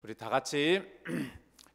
우리 다 같이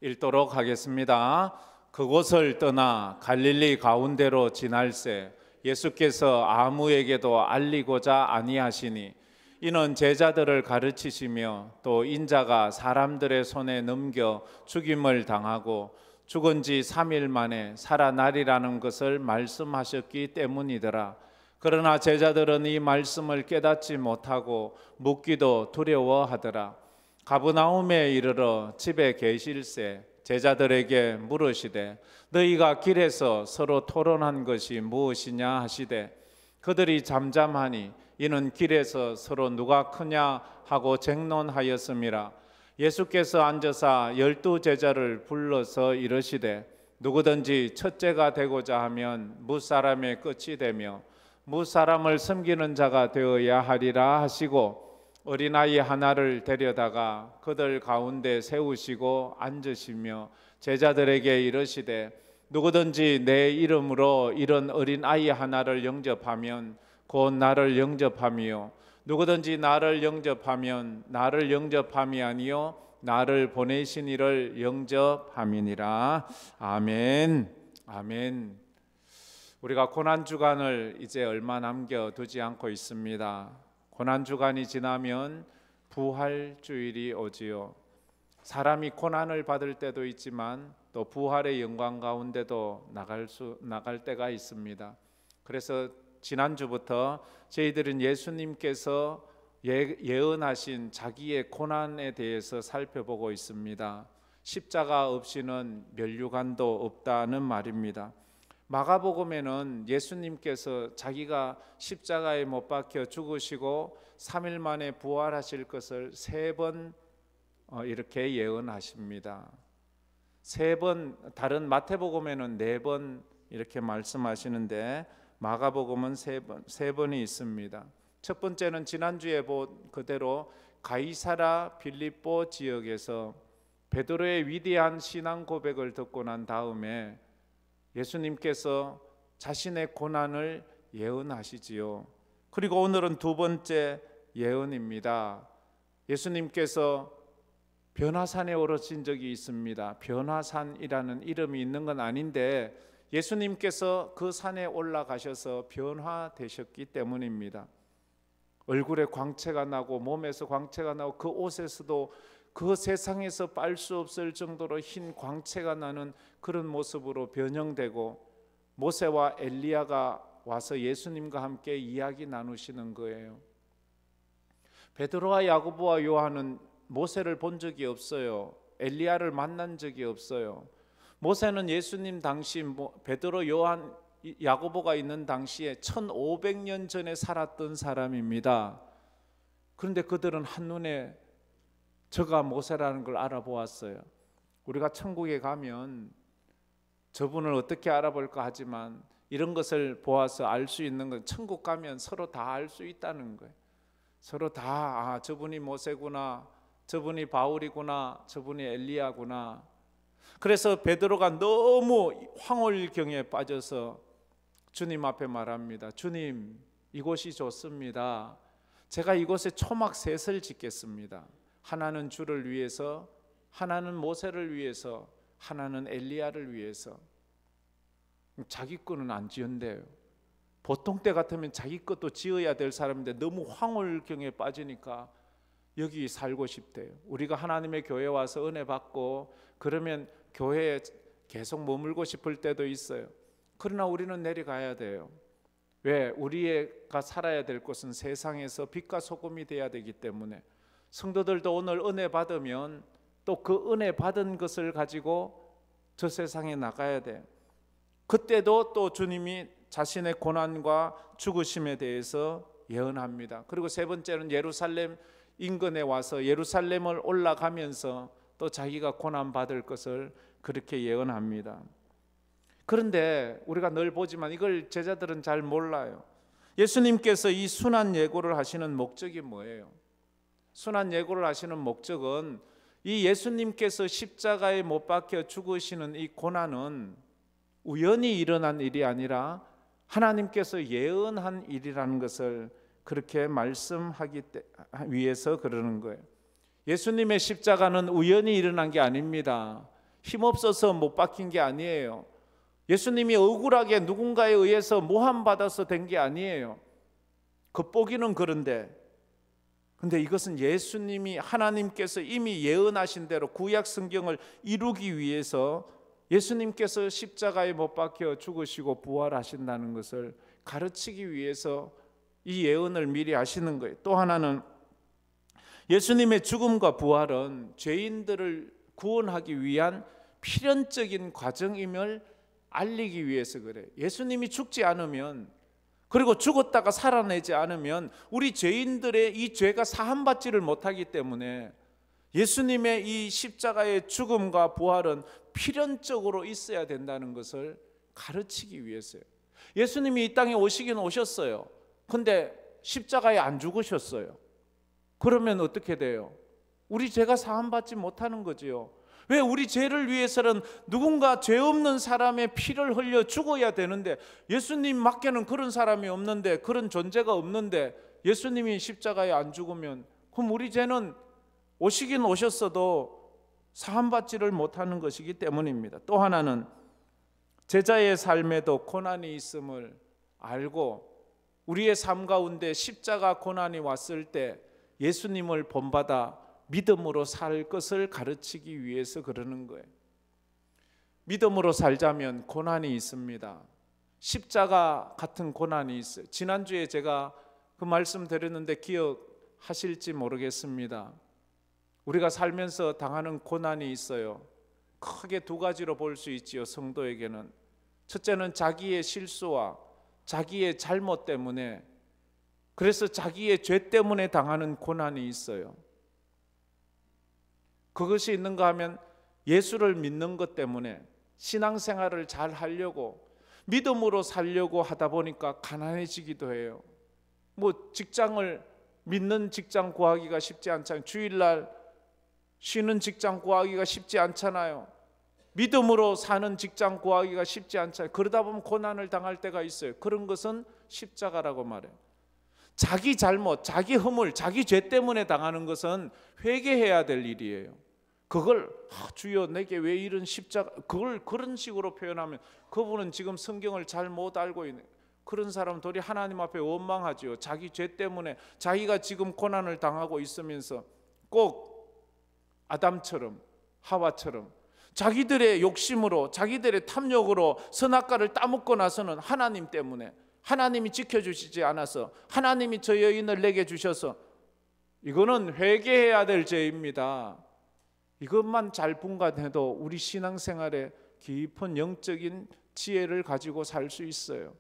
읽도록 하겠습니다. 그곳을 떠나 갈릴리 가운데로 지날새 예수께서 아무에게도 알리고자 아니하시니 이는 제자들을 가르치시며 또 인자가 사람들의 손에 넘겨 죽임을 당하고 죽은 지 3일 만에 살아나리라는 것을 말씀하셨기 때문이더라. 그러나 제자들은 이 말씀을 깨닫지 못하고 묻기도 두려워하더라. 가버나움에 이르러 집에 계실새 제자들에게 물으시되 너희가 길에서 서로 토론한 것이 무엇이냐 하시되 그들이 잠잠하니 이는 길에서 서로 누가 크냐 하고 쟁론하였음이라. 예수께서 앉으사 12 제자를 불러서 이르시되 누구든지 첫째가 되고자 하면 무사람의 끝이 되며 무사람을 섬기는 자가 되어야 하리라 하시고 어린아이 하나를 데려다가 그들 가운데 세우시고 앉으시며 제자들에게 이르시되 누구든지 내 이름으로 이런 어린아이 하나를 영접하면 곧 나를 영접함이요 누구든지 나를 영접하면 나를 영접함이 아니요 나를 보내신 이를 영접함이니라. 아멘. 아멘. 우리가 고난주간을 이제 얼마 남겨두지 않고 있습니다. 고난주간이 지나면 부활주일이 오지요. 사람이 고난을 받을 때도 있지만 또 부활의 영광 가운데도 나갈 때가 있습니다. 그래서 지난주부터 저희들은 예수님께서 예언하신 자기의 고난에 대해서 살펴보고 있습니다. 십자가 없이는 면류관도 없다는 말입니다. 마가복음에는 예수님께서 자기가 십자가에 못 박혀 죽으시고 3일 만에 부활하실 것을 3번 이렇게 예언하십니다. 3번, 다른 마태복음에는 4번 이렇게 말씀하시는데 마가복음은 3번이 있습니다. 첫 번째는 지난주에 본 그대로 가이사라 빌립보 지역에서 베드로의 위대한 신앙 고백을 듣고 난 다음에 예수님께서 자신의 고난을 예언하시지요. 그리고 오늘은 두 번째 예언입니다. 예수님께서 변화산에 오르신 적이 있습니다. 변화산이라는 이름이 있는 건 아닌데 예수님께서 그 산에 올라가셔서 변화되셨기 때문입니다. 얼굴에 광채가 나고 몸에서 광채가 나고 그 옷에서도 그 세상에서 빨 수 없을 정도로 흰 광채가 나는 그런 모습으로 변형되고 모세와 엘리야가 와서 예수님과 함께 이야기 나누시는 거예요. 베드로와 야고보와 요한은 모세를 본 적이 없어요. 엘리야를 만난 적이 없어요. 모세는 예수님 당시 베드로, 요한, 야고보가 있는 당시에 1500년 전에 살았던 사람입니다. 그런데 그들은 한눈에 저가 모세라는 걸 알아보았어요. 우리가 천국에 가면 저분을 어떻게 알아볼까 하지만 이런 것을 보아서 알 수 있는 건 천국 가면 서로 다 알 수 있다는 거예요. 서로 다 저분이 모세구나, 저분이 바울이구나, 저분이 엘리야구나. 그래서 베드로가 너무 황홀경에 빠져서 주님 앞에 말합니다. 주님, 이곳이 좋습니다. 제가 이곳에 초막 셋을 짓겠습니다. 하나는 주를 위해서, 하나는 모세를 위해서, 하나는 엘리야를 위해서. 자기 거는 안 지은대요. 보통 때 같으면 자기 것도 지어야 될 사람인데 너무 황홀경에 빠지니까 여기 살고 싶대요. 우리가 하나님의 교회에 와서 은혜 받고 그러면 교회에 계속 머물고 싶을 때도 있어요. 그러나 우리는 내려가야 돼요. 왜? 우리가 살아야 될 곳은 세상에서 빛과 소금이 돼야 되기 때문에. 성도들도 오늘 은혜 받으면 또 그 은혜 받은 것을 가지고 저 세상에 나가야 돼. 그때도 또 주님이 자신의 고난과 죽으심에 대해서 예언합니다. 그리고 세 번째는 예루살렘 인근에 와서 예루살렘을 올라가면서 또 자기가 고난 받을 것을 그렇게 예언합니다. 그런데 우리가 늘 보지만 이걸 제자들은 잘 몰라요. 예수님께서 이 순환 예고를 하시는 목적이 뭐예요? 순환 예고를 하시는 목적은 이 예수님께서 십자가에 못 박혀 죽으시는 이 고난은 우연히 일어난 일이 아니라 하나님께서 예언한 일이라는 것을 그렇게 말씀하기 위해서 그러는 거예요. 예수님의 십자가는 우연히 일어난 게 아닙니다. 힘없어서 못 박힌 게 아니에요. 예수님이 억울하게 누군가에 의해서 모함받아서 된 게 아니에요. 겉보기는 그런데, 근데 이것은 예수님이, 하나님께서 이미 예언하신 대로 구약 성경을 이루기 위해서 예수님께서 십자가에 못 박혀 죽으시고 부활하신다는 것을 가르치기 위해서 이 예언을 미리 하시는 거예요. 또 하나는 예수님의 죽음과 부활은 죄인들을 구원하기 위한 필연적인 과정임을 알리기 위해서 그래요. 예수님이 죽지 않으면, 그리고 죽었다가 살아내지 않으면 우리 죄인들의 이 죄가 사함받지를 못하기 때문에 예수님의 이 십자가의 죽음과 부활은 필연적으로 있어야 된다는 것을 가르치기 위해서요. 예수님이 이 땅에 오시긴 오셨어요. 근데 십자가에 안 죽으셨어요. 그러면 어떻게 돼요? 우리 죄가 사함받지 못하는 거지요. 왜? 우리 죄를 위해서는 누군가 죄 없는 사람의 피를 흘려 죽어야 되는데, 예수님 밖에는 그런 사람이 없는데, 그런 존재가 없는데 예수님이 십자가에 안 죽으면 그럼 우리 죄는 오시긴 오셨어도 사함받지를 못하는 것이기 때문입니다. 또 하나는 제자의 삶에도 고난이 있음을 알고 우리의 삶 가운데 십자가 고난이 왔을 때 예수님을 본받아 믿음으로 살 것을 가르치기 위해서 그러는 거예요. 믿음으로 살자면 고난이 있습니다. 십자가 같은 고난이 있어요. 지난주에 제가 그 말씀 드렸는데 기억하실지 모르겠습니다. 우리가 살면서 당하는 고난이 있어요. 크게 두 가지로 볼 수 있지요. 성도에게는 첫째는 자기의 실수와 자기의 잘못 때문에, 그래서 자기의 죄 때문에 당하는 고난이 있어요. 그것이 있는가 하면 예수를 믿는 것 때문에 신앙생활을 잘 하려고 믿음으로 살려고 하다 보니까 가난해지기도 해요. 직장을, 믿는 직장 구하기가 쉽지 않잖아요. 주일날 쉬는 직장 구하기가 쉽지 않잖아요. 믿음으로 사는 직장 구하기가 쉽지 않잖아요. 그러다 보면 고난을 당할 때가 있어요. 그런 것은 십자가라고 말해요. 자기 잘못, 자기 허물, 자기 죄 때문에 당하는 것은 회개해야 될 일이에요. 그걸 주여 내게 왜 이런 십자가, 그걸 그런 식으로 표현하면 그분은 지금 성경을 잘 못 알고 있는, 그런 사람 도리 하나님 앞에 원망하지요. 자기 죄 때문에 자기가 지금 고난을 당하고 있으면서 꼭 아담처럼 하와처럼 자기들의 욕심으로, 자기들의 탐욕으로 선악과를 따먹고 나서는 하나님 때문에, 하나님이 지켜주시지 않아서, 하나님이 저 여인을 내게 주셔서, 이거는 회개해야 될 죄입니다. 이것만 잘 분간해도 우리 신앙생활에 깊은 영적인 지혜를 가지고 살 수 있어요.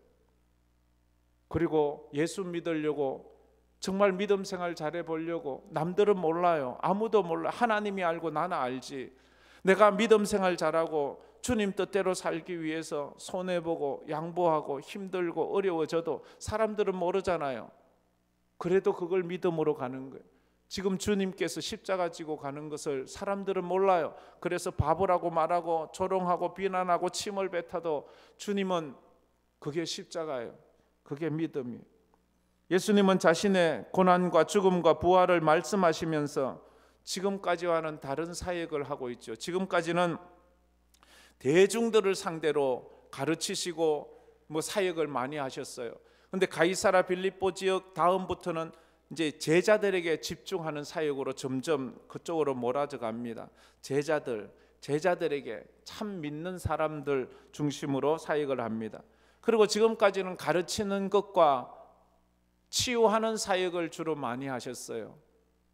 그리고 예수 믿으려고, 정말 믿음 생활 잘해 보려고, 남들은 몰라요. 아무도 몰라. 하나님이 알고 나는 알지. 내가 믿음 생활 잘하고 주님 뜻대로 살기 위해서 손해보고 양보하고 힘들고 어려워져도 사람들은 모르잖아요. 그래도 그걸 믿음으로 가는 거예요. 지금 주님께서 십자가 지고 가는 것을 사람들은 몰라요. 그래서 바보라고 말하고 조롱하고 비난하고 침을 뱉어도 주님은 그게 십자가예요. 그게 믿음이에요. 예수님은 자신의 고난과 죽음과 부활을 말씀하시면서 지금까지와는 다른 사역을 하고 있죠. 지금까지는 대중들을 상대로 가르치시고 사역을 많이 하셨어요. 그런데 가이사라 빌립보 지역 다음부터는 이제 제자들에게 집중하는 사역으로 점점 그쪽으로 몰아져 갑니다. 제자들에게 참 믿는 사람들 중심으로 사역을 합니다. 그리고 지금까지는 가르치는 것과 치유하는 사역을 주로 많이 하셨어요.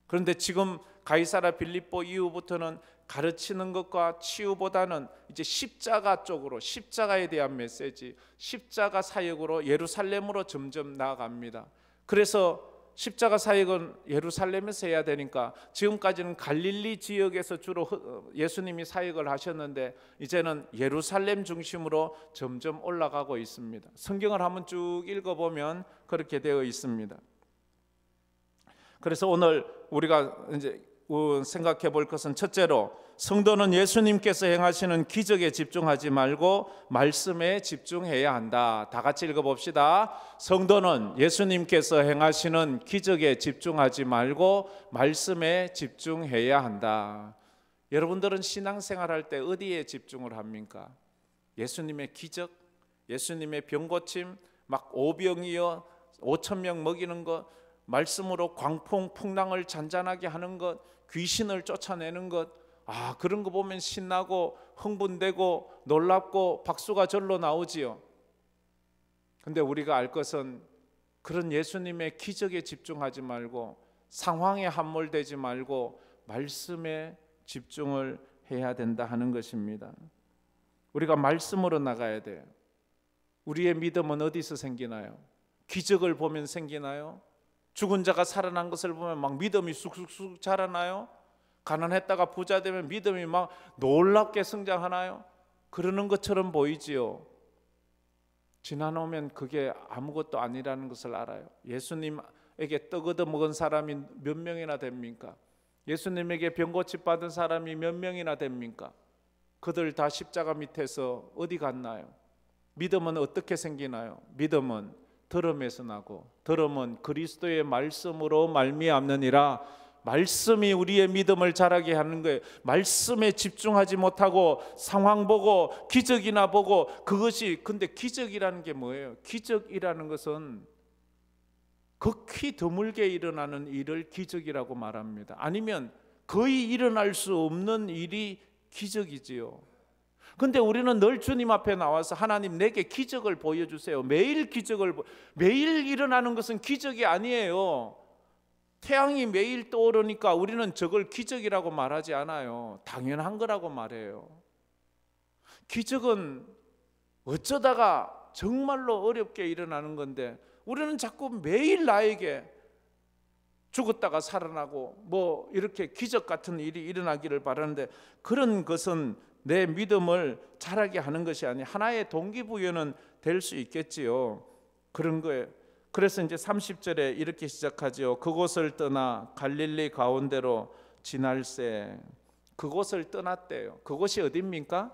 그런데 지금 가이사라 빌립보 이후부터는 가르치는 것과 치유보다는 이제 십자가 쪽으로, 십자가에 대한 메시지, 십자가 사역으로 예루살렘으로 점점 나아갑니다. 그래서 십자가 사역은 예루살렘에서 해야 되니까 지금까지는 갈릴리 지역에서 주로 예수님이 사역을 하셨는데 이제는 예루살렘 중심으로 점점 올라가고 있습니다. 성경을 한번 쭉 읽어보면 그렇게 되어 있습니다. 그래서 오늘 우리가 이제 생각해 볼 것은 첫째로 성도는 예수님께서 행하시는 기적에 집중하지 말고 말씀에 집중해야 한다. 다 같이 읽어봅시다. 성도는 예수님께서 행하시는 기적에 집중하지 말고 말씀에 집중해야 한다. 여러분들은 신앙생활할 때 어디에 집중을 합니까? 예수님의 기적, 예수님의 병고침, 막 오병이어 5,000명 먹이는 것, 말씀으로 광풍 풍랑을 잔잔하게 하는 것, 귀신을 쫓아내는 것, 그런 거 보면 신나고 흥분되고 놀랍고 박수가 절로 나오지요. 근데 우리가 알 것은 그런 예수님의 기적에 집중하지 말고 상황에 함몰되지 말고 말씀에 집중을 해야 된다 하는 것입니다. 우리가 말씀으로 나가야 돼요. 우리의 믿음은 어디서 생기나요? 기적을 보면 생기나요? 죽은 자가 살아난 것을 보면 막 믿음이 쑥쑥쑥 자라나요? 가난했다가 부자 되면 믿음이 막 놀랍게 성장하나요? 그러는 것처럼 보이지요. 지나오면 그게 아무것도 아니라는 것을 알아요. 예수님에게 떡 얻어 먹은 사람이 몇 명이나 됩니까? 예수님에게 병고침 받은 사람이 몇 명이나 됩니까? 그들 다 십자가 밑에서 어디 갔나요? 믿음은 어떻게 생기나요? 믿음은 들음에서 나고 들음은 그리스도의 말씀으로 말미암느니라. 말씀이 우리의 믿음을 자라게 하는 거예요. 말씀에 집중하지 못하고 상황 보고 기적이나 보고 그것이, 근데 기적이라는 게 뭐예요? 기적이라는 것은 극히 드물게 일어나는 일을 기적이라고 말합니다. 아니면 거의 일어날 수 없는 일이 기적이지요. 근데 우리는 늘 주님 앞에 나와서 하나님 내게 기적을 보여주세요. 매일 매일 일어나는 것은 기적이 아니에요. 태양이 매일 떠오르니까 우리는 저걸 기적이라고 말하지 않아요. 당연한 거라고 말해요. 기적은 어쩌다가 정말로 어렵게 일어나는 건데 우리는 자꾸 매일 나에게 죽었다가 살아나고 뭐 이렇게 기적 같은 일이 일어나기를 바라는데, 그런 것은 내 믿음을 자라게 하는 것이 아니 하나의 동기부여는 될 수 있겠지요. 그런 거예요. 그래서 이제 30절에 이렇게 시작하죠. 그곳을 떠나 갈릴리 가운데로 지날새. 그곳을 떠났대요. 그곳이 어디입니까?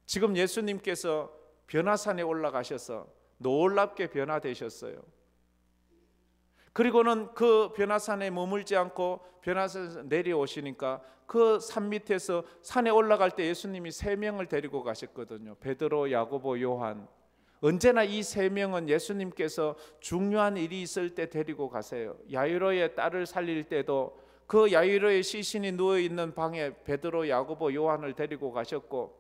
지금 예수님께서 변화산에 올라가셔서 놀랍게 변화되셨어요. 그리고는 그 변화산에 머물지 않고 변화산에서 내려오시니까 그 산 밑에서 산에 올라갈 때 예수님이 3명을 데리고 가셨거든요. 베드로, 야고보, 요한. 언제나 이 3명은 예수님께서 중요한 일이 있을 때 데리고 가세요. 야이로의 딸을 살릴 때도 그 야이로의 시신이 누워있는 방에 베드로, 야고보, 요한을 데리고 가셨고,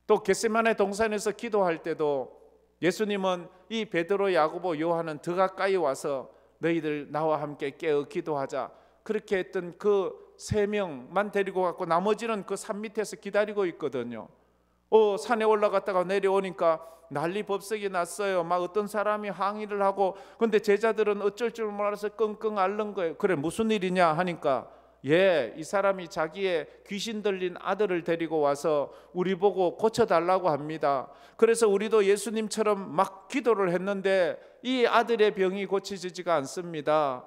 또 겟세마네 동산에서 기도할 때도 예수님은 이 베드로, 야고보, 요한은 더 가까이 와서 너희들 나와 함께 깨어 기도하자, 그렇게 했던 그 3명만 데리고 갔고 나머지는 그 산 밑에서 기다리고 있거든요. 산에 올라갔다가 내려오니까 난리 법석이 났어요. 막 어떤 사람이 항의를 하고, 근데 제자들은 어쩔 줄 몰라서 끙끙 앓는 거예요. 그래 무슨 일이냐 하니까 이 사람이 자기의 귀신 들린 아들을 데리고 와서 우리 보고 고쳐달라고 합니다. 그래서 우리도 예수님처럼 막 기도를 했는데 이 아들의 병이 고쳐지지가 않습니다.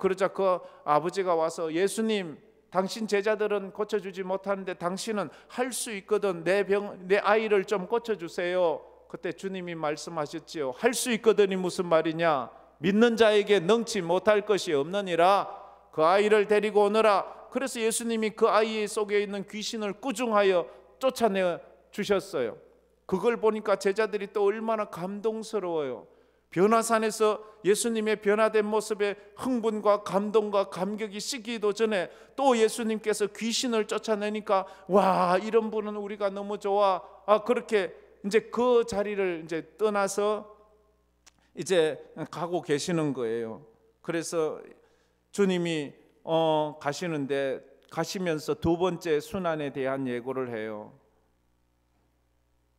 그러자 그 아버지가 와서 예수님, 당신 제자들은 고쳐주지 못하는데 당신은 할 수 있거든. 내 아이를 좀 고쳐주세요. 그때 주님이 말씀하셨지요. 할 수 있거든이 무슨 말이냐? 믿는 자에게 능치 못할 것이 없느니라. 그 아이를 데리고 오너라. 그래서 예수님이 그 아이 속에 있는 귀신을 꾸중하여 쫓아내 주셨어요. 그걸 보니까 제자들이 또 얼마나 감동스러워요. 변화산에서 예수님의 변화된 모습에 흥분과 감동과 감격이 식기도 전에 또 예수님께서 귀신을 쫓아내니까 와, 이런 분은 우리가 너무 좋아. 그렇게 이제 그 자리를 이제 떠나서 이제 가고 계시는 거예요. 그래서 주님이 가시는데 가시면서 두 번째 순환에 대한 예고를 해요.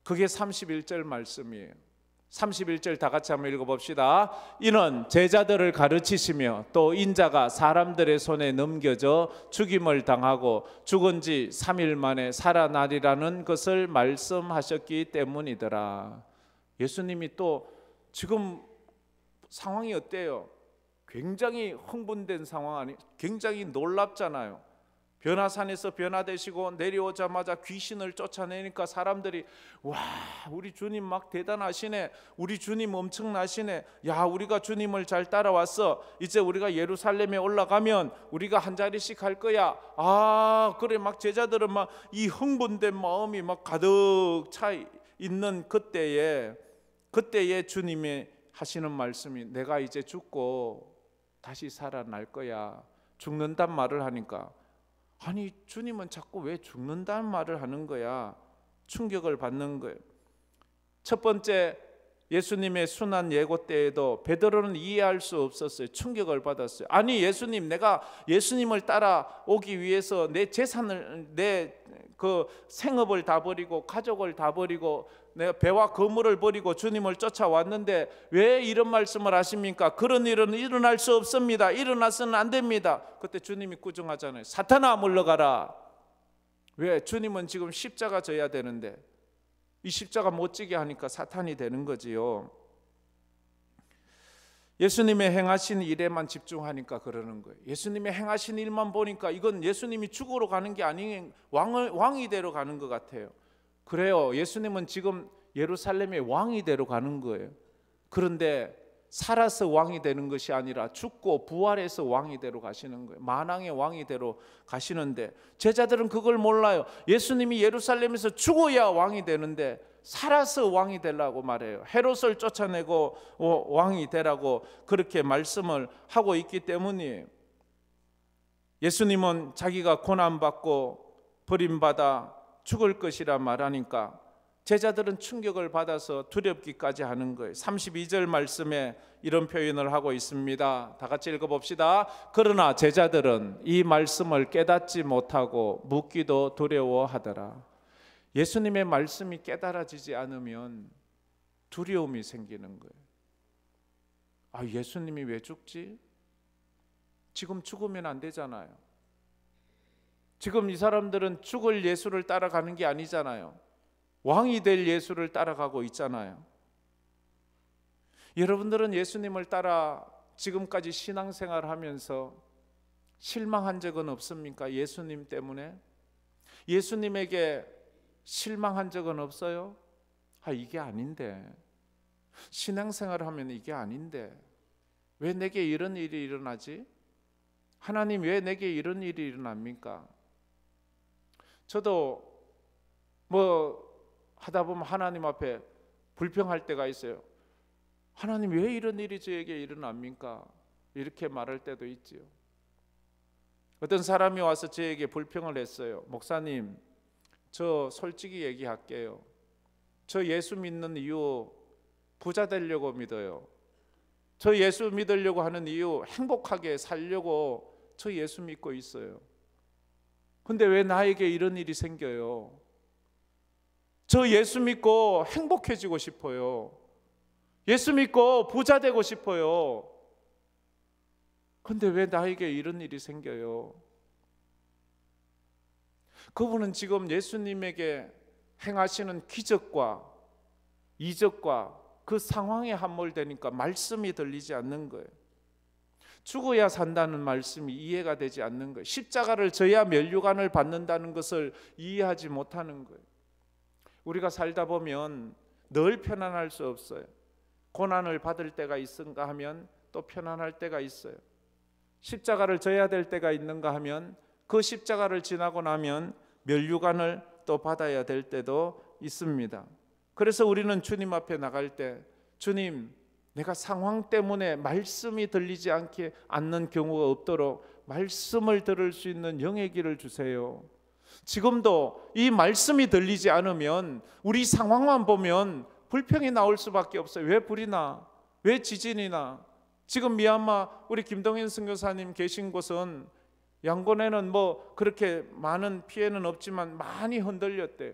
그게 31절 말씀이에요. 31절 다 같이 한번 읽어봅시다. 이는 제자들을 가르치시며 또 인자가 사람들의 손에 넘겨져 죽임을 당하고 죽은 지 3일 만에 살아나리라는 것을 말씀하셨기 때문이더라. 예수님이 또 지금 상황이 어때요? 굉장히 흥분된 상황 아니, 굉장히 놀랍잖아요. 변화산에서 변화되시고 내려오자마자 귀신을 쫓아내니까 사람들이 와, 우리 주님 막 대단하시네, 우리 주님 엄청나시네, 야, 우리가 주님을 잘 따라왔어, 이제 우리가 예루살렘에 올라가면 우리가 한 자리씩 할 거야. 아, 그래. 막 제자들은 막 이 흥분된 마음이 막 가득 차 있는 그때에 주님이 하시는 말씀이, 내가 이제 죽고 다시 살아날 거야. 죽는단 말을 하니까, 아니, 주님은 자꾸 왜 죽는다는 말을 하는 거야? 충격을 받는 거예요. 첫 번째, 예수님의 순환 예고 때에도 베드로는 이해할 수 없었어요. 충격을 받았어요. 아니, 예수님, 내가 예수님을 따라오기 위해서 내 재산을, 내 그 생업을 다 버리고 가족을 다 버리고 내가 배와 거물을 버리고 주님을 쫓아왔는데 왜 이런 말씀을 하십니까? 그런 일은 일어날 수 없습니다. 일어나서는 안 됩니다. 그때 주님이 꾸중하잖아요. 사탄아, 물러가라. 왜? 주님은 지금 십자가 져야 되는데 이 십자가 못 지게 하니까 사탄이 되는 거지요. 예수님의 행하신 일에만 집중하니까 그러는 거예요. 예수님의 행하신 일만 보니까 이건 예수님이 죽으러 가는 게 아닌 왕이 되러 가는 것 같아요. 그래요. 예수님은 지금 예루살렘의 왕이 되러 가는 거예요. 그런데 살아서 왕이 되는 것이 아니라 죽고 부활해서 왕이 되러 가시는 거예요. 만왕의 왕이 되러 가시는데 제자들은 그걸 몰라요. 예수님이 예루살렘에서 죽어야 왕이 되는데 살아서 왕이 되라고 말해요. 헤롯을 쫓아내고 왕이 되라고 그렇게 말씀을 하고 있기 때문이에요. 예수님은 자기가 고난받고 버림받아 죽을 것이라 말하니까 제자들은 충격을 받아서 두렵기까지 하는 거예요. 32절 말씀에 이런 표현을 하고 있습니다. 다 같이 읽어봅시다. 그러나 제자들은 이 말씀을 깨닫지 못하고 묻기도 두려워하더라. 예수님의 말씀이 깨달아지지 않으면 두려움이 생기는 거예요. 아, 예수님이 왜 죽지? 지금 죽으면 안 되잖아요. 지금 이 사람들은 죽을 예수를 따라가는 게 아니잖아요. 왕이 될 예수를 따라가고 있잖아요. 여러분들은 예수님을 따라 지금까지 신앙생활 하면서 실망한 적은 없습니까? 예수님 때문에? 예수님에게 실망한 적은 없어요? 아, 이게 아닌데, 신앙생활을 하면 이게 아닌데 왜 내게 이런 일이 일어나지? 하나님, 왜 내게 이런 일이 일어납니까? 저도 뭐 하다 보면 하나님 앞에 불평할 때가 있어요. 하나님, 왜 이런 일이 저에게 일어납니까? 이렇게 말할 때도 있지요. 어떤 사람이 와서 저에게 불평을 했어요. 목사님, 저 솔직히 얘기할게요. 저 예수 믿는 이유 부자 되려고 믿어요. 저 예수 믿으려고 하는 이유 행복하게 살려고 저 예수 믿고 있어요. 근데 왜 나에게 이런 일이 생겨요? 저 예수 믿고 행복해지고 싶어요. 예수 믿고 부자 되고 싶어요. 근데 왜 나에게 이런 일이 생겨요? 그분은 지금 예수님에게 행하시는 기적과 이적과 그 상황에 함몰되니까 말씀이 들리지 않는 거예요. 죽어야 산다는 말씀이 이해가 되지 않는 거예요. 십자가를 져야 면류관을 받는다는 것을 이해하지 못하는 거예요. 우리가 살다 보면 늘 편안할 수 없어요. 고난을 받을 때가 있는가 하면 또 편안할 때가 있어요. 십자가를 져야 될 때가 있는가 하면 그 십자가를 지나고 나면 면류관을 또 받아야 될 때도 있습니다. 그래서 우리는 주님 앞에 나갈 때, 주님, 내가 상황 때문에 말씀이 들리지 않는 경우가 없도록 말씀을 들을 수 있는 영의 길을 주세요. 지금도 이 말씀이 들리지 않으면 우리 상황만 보면 불평이 나올 수밖에 없어요. 왜 불이 나? 왜 지진이 나? 지금 미얀마 우리 김동현 선교사님 계신 곳은 양곤에는 뭐 그렇게 많은 피해는 없지만 많이 흔들렸대요.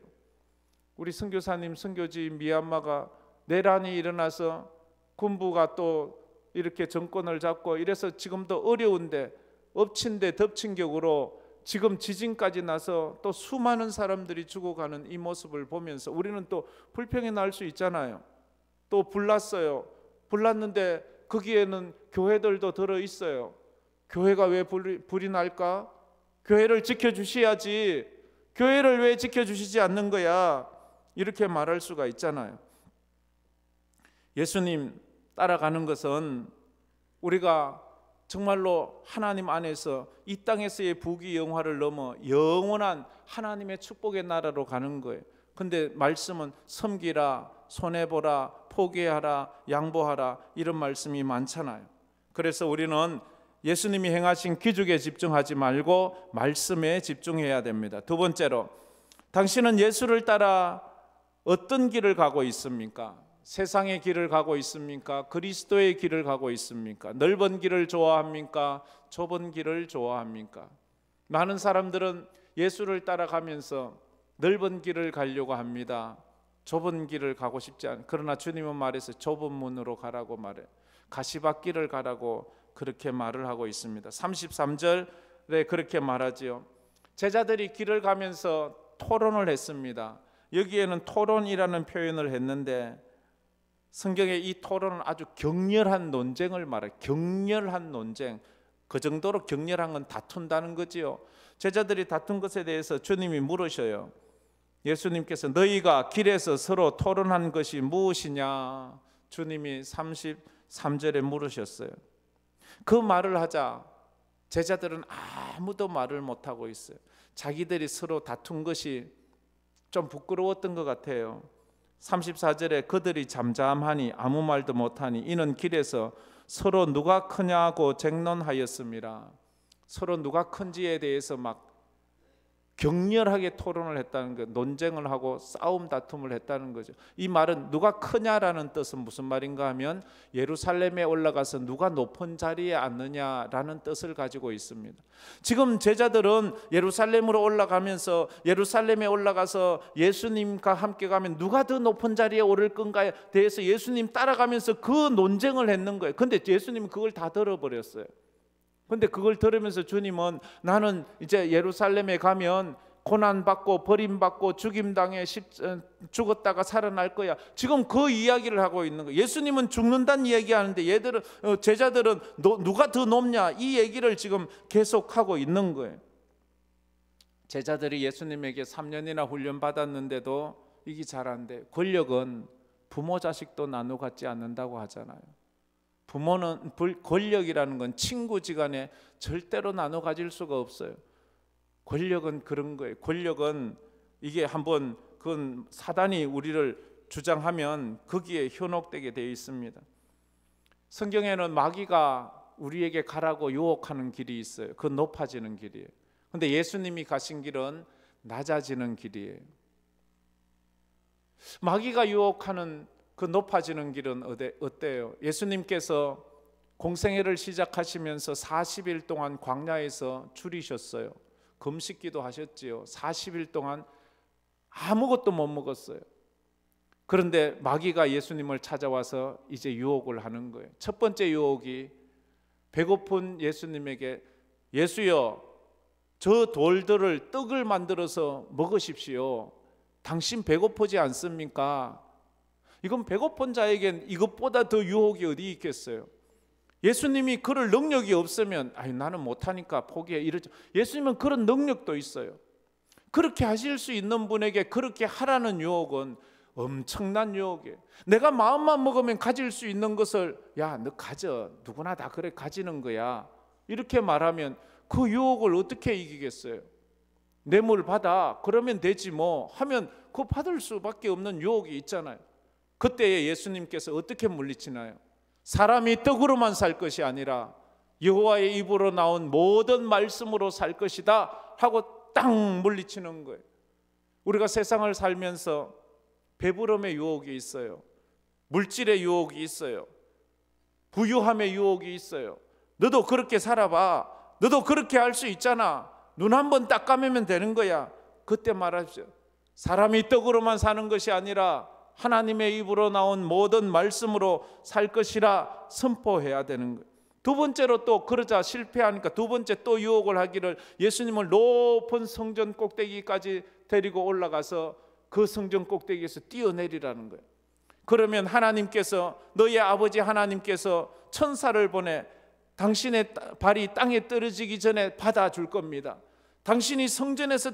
우리 선교사님 선교지 미얀마가 내란이 일어나서 군부가 또 이렇게 정권을 잡고 이래서 지금도 어려운데 엎친 데 덮친 격으로 지금 지진까지 나서 또 수많은 사람들이 죽어가는 이 모습을 보면서 우리는 또 불평이 날 수 있잖아요. 또 불났어요. 불났는데 거기에는 교회들도 들어 있어요. 교회가 왜 불이 날까? 교회를 지켜주셔야지. 교회를 왜 지켜주시지 않는 거야? 이렇게 말할 수가 있잖아요. 예수님 따라가는 것은 우리가 정말로 하나님 안에서 이 땅에서의 부귀영화를 넘어 영원한 하나님의 축복의 나라로 가는 거예요. 근데 말씀은 섬기라, 손해보라, 포기하라, 양보하라, 이런 말씀이 많잖아요. 그래서 우리는 예수님이 행하신 기적에 집중하지 말고 말씀에 집중해야 됩니다. 두 번째로, 당신은 예수를 따라 어떤 길을 가고 있습니까? 세상의 길을 가고 있습니까? 그리스도의 길을 가고 있습니까? 넓은 길을 좋아합니까? 좁은 길을 좋아합니까? 많은 사람들은 예수를 따라가면서 넓은 길을 가려고 합니다. 좁은 길을 가고 싶지 않아요. 그러나 주님은 말해서 좁은 문으로 가라고 말해, 가시밭길을 가라고 그렇게 말을 하고 있습니다. 33절에 그렇게 말하지요. 제자들이 길을 가면서 토론을 했습니다. 여기에는 토론이라는 표현을 했는데 성경에 이 토론은 아주 격렬한 논쟁을 말해요. 격렬한 논쟁. 그 정도로 격렬한 건 다툰다는 거지요. 제자들이 다툰 것에 대해서 주님이 물으셔요. 예수님께서 너희가 길에서 서로 토론한 것이 무엇이냐? 주님이 33절에 물으셨어요. 그 말을 하자 제자들은 아무도 말을 못하고 있어요. 자기들이 서로 다툰 것이 좀 부끄러웠던 것 같아요. 34절에 그들이 잠잠하니 아무 말도 못하니 이는 길에서 서로 누가 크냐고 쟁론하였습니다. 서로 누가 큰지에 대해서 막 격렬하게 토론을 했다는 거, 논쟁을 하고 싸움 다툼을 했다는 거죠. 이 말은 누가 크냐라는 뜻은 무슨 말인가 하면 예루살렘에 올라가서 누가 높은 자리에 앉느냐라는 뜻을 가지고 있습니다. 지금 제자들은 예루살렘으로 올라가면서 예루살렘에 올라가서 예수님과 함께 가면 누가 더 높은 자리에 오를 건가에 대해서 예수님 따라가면서 그 논쟁을 했는 거예요. 근데 예수님은 그걸 다 들어버렸어요. 근데 그걸 들으면서 주님은 나는 이제 예루살렘에 가면 고난받고 버림받고 죽임당해 죽었다가 살아날 거야. 지금 그 이야기를 하고 있는 거예요. 예수님은 죽는다는 이야기하는데 얘들은 제자들은 누가 더 높냐 이 얘기를 지금 계속하고 있는 거예요. 제자들이 예수님에게 3년이나 훈련 받았는데도 이게 잘 안 돼요. 권력은 부모 자식도 나눠 갖지 않는다고 하잖아요. 부모는 권력이라는 건 친구지간에 절대로 나눠 가질 수가 없어요. 권력은 그런 거예요. 권력은 이게 한번 그건 사단이 우리를 주장하면 거기에 현혹되게 되어 있습니다. 성경에는 마귀가 우리에게 가라고 유혹하는 길이 있어요. 그 높아지는 길이에요. 그런데 예수님이 가신 길은 낮아지는 길이에요. 마귀가 유혹하는 그 높아지는 길은 어때요? 예수님께서 공생애를 시작하시면서 40일 동안 광야에서 줄이셨어요. 금식기도 하셨지요. 40일 동안 아무것도 못 먹었어요. 그런데 마귀가 예수님을 찾아와서 이제 유혹을 하는 거예요. 첫 번째 유혹이 배고픈 예수님에게 예수여 저 돌들을 떡을 만들어서 먹으십시오. 당신 배고프지 않습니까? 이건 배고픈 자에겐 이것보다 더 유혹이 어디 있겠어요? 예수님이 그럴 능력이 없으면 나는 못하니까 포기해 이러죠. 예수님은 그런 능력도 있어요. 그렇게 하실 수 있는 분에게 그렇게 하라는 유혹은 엄청난 유혹이에요. 내가 마음만 먹으면 가질 수 있는 것을 야, 너 가져. 누구나 다 그래 가지는 거야. 이렇게 말하면 그 유혹을 어떻게 이기겠어요? 뇌물 받아. 그러면 되지 뭐 하면 그거 받을 수밖에 없는 유혹이 있잖아요. 그때에 예수님께서 어떻게 물리치나요? 사람이 떡으로만 살 것이 아니라 여호와의 입으로 나온 모든 말씀으로 살 것이다 하고 딱 물리치는 거예요. 우리가 세상을 살면서 배부름의 유혹이 있어요. 물질의 유혹이 있어요. 부유함의 유혹이 있어요. 너도 그렇게 살아봐. 너도 그렇게 할 수 있잖아. 눈 한 번 딱 감으면 되는 거야. 그때 말하십시오. 사람이 떡으로만 사는 것이 아니라 하나님의 입으로 나온 모든 말씀으로 살 것이라 선포해야 되는 거예요. 두 번째로 또 그러자 실패하니까 두 번째 또 유혹을 하기를 예수님을 높은 성전 꼭대기까지 데리고 올라가서 그 성전 꼭대기에서 뛰어내리라는 거예요. 그러면 하나님께서, 너희 아버지 하나님께서 천사를 보내 당신의 발이 땅에 떨어지기 전에 받아줄 겁니다. 당신이 성전에서